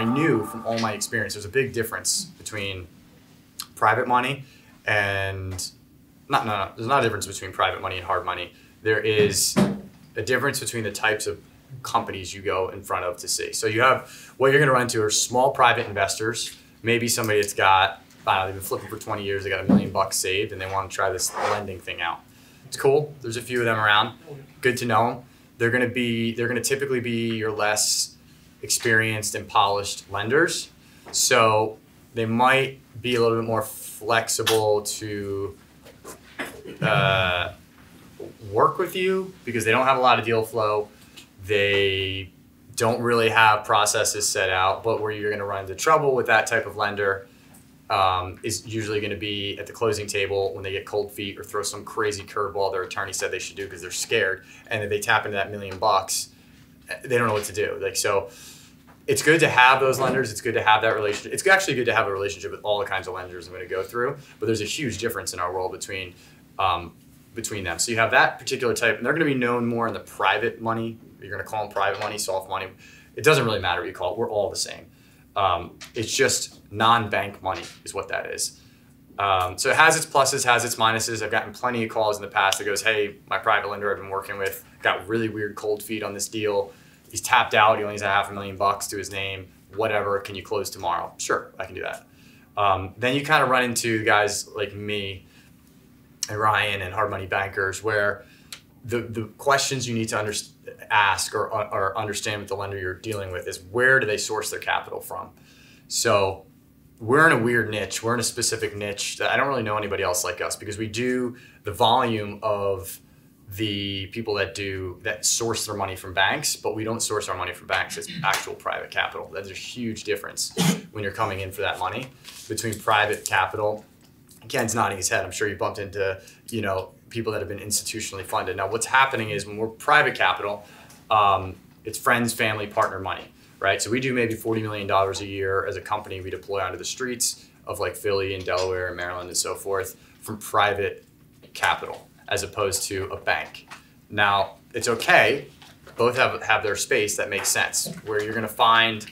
I knew from all my experience, there's a big difference between private money and, there's not a difference between private money and hard money. There is a difference between the types of companies you go in front of to see. So you have, what you're gonna run into are small private investors, maybe somebody that's got, I don't know, they've been flipping for 20 years, they got $1 million saved and they wanna try this lending thing out. It's cool, there's a few of them around, good to know them. They're gonna typically be your less experienced and polished lenders. So they might be a little bit more flexible to work with you because they don't have a lot of deal flow. They don't really have processes set out, but where you're gonna run into trouble with that type of lender is usually gonna be at the closing table when they get cold feet or throw some crazy curveball their attorney said they should do because they're scared, and if they tap into that $1 million, they don't know what to do. Like, so it's good to have those lenders. It's good to have that relationship. It's actually good to have a relationship with all the kinds of lenders I'm gonna go through, but there's a huge difference in our world between them. So you have that particular type, and they're gonna be known more in the private money. You're gonna call them private money, soft money. It doesn't really matter what you call it. We're all the same. It's just non-bank money is what that is. So it has its pluses, has its minuses. I've gotten plenty of calls in the past that goes, hey, my private lender I've been working with got really weird cold feet on this deal. He's tapped out, he only has $500,000 to his name, whatever, can you close tomorrow? Sure, I can do that. Then you kind of run into guys like me and Ryan and hard money bankers where the questions you need to ask or understand with the lender you're dealing with is where do they source their capital from? So we're in a weird niche. We're in a specific niche that I don't really know anybody else like us because we do the volume of the people that source their money from banks, but we don't source our money from banks. It's actual private capital. There's a huge difference when you're coming in for that money between private capital. Ken's nodding his head. I'm sure you bumped into, people that have been institutionally funded. Now, what's happening is when we're private capital, it's friends, family, partner money, right? So we do maybe $40 million a year as a company. We deploy onto the streets of like Philly and Delaware and Maryland and so forth from private capital as opposed to a bank. Now, it's okay. Both have their space that makes sense. Where you're gonna find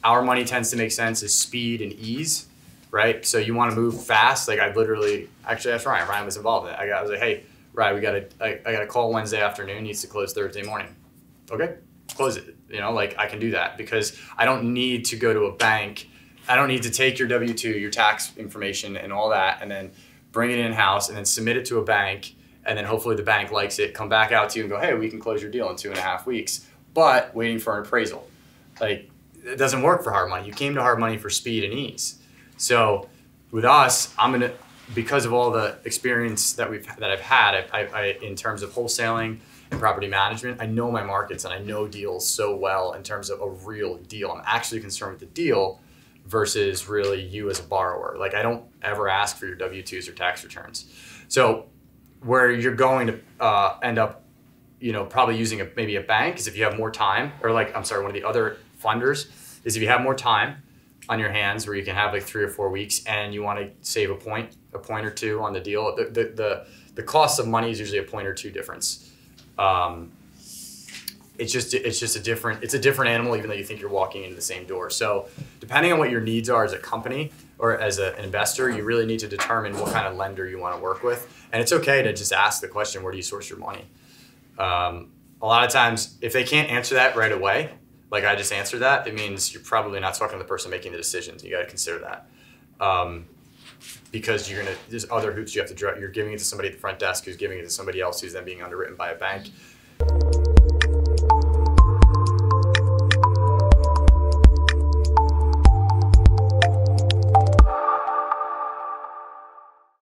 our money tends to make sense is speed and ease, right? So you wanna move fast. Like actually that's Ryan. Ryan was involved in it. I was like, hey, Ryan, I got a call Wednesday afternoon, needs to close Thursday morning. Okay, close it. I can do that because I don't need to go to a bank. I don't need to take your W-2, your tax information and all that, and then bring it in-house and then submit it to a bank. And then hopefully the bank likes it, come back out to you and go, hey, we can close your deal in 2.5 weeks, but waiting for an appraisal. Like, it doesn't work for hard money. You came to hard money for speed and ease. So with us, because of all the experience that I've had, I in terms of wholesaling and property management, I know my markets and I know deals so well in terms of a real deal. I'm actually concerned with the deal versus really you as a borrower. Like, I don't ever ask for your W-2s or tax returns. So where you're going to end up, probably using maybe a bank is if you have more time, or one of the other funders is if you have more time on your hands where you can have like 3 or 4 weeks and you want to save a point or two on the deal. The cost of money is usually a point or two difference. It's just a different animal, even though you think you're walking into the same door. So depending on what your needs are as a company or as an investor, you really need to determine what kind of lender you want to work with. And it's okay to just ask the question, where do you source your money? A lot of times, if they can't answer that right away, like I just answered that, it means you're probably not talking to the person making the decisions. You got to consider that. Because there's other hoops you have to draw. You're giving it to somebody at the front desk who's giving it to somebody else who's then being underwritten by a bank.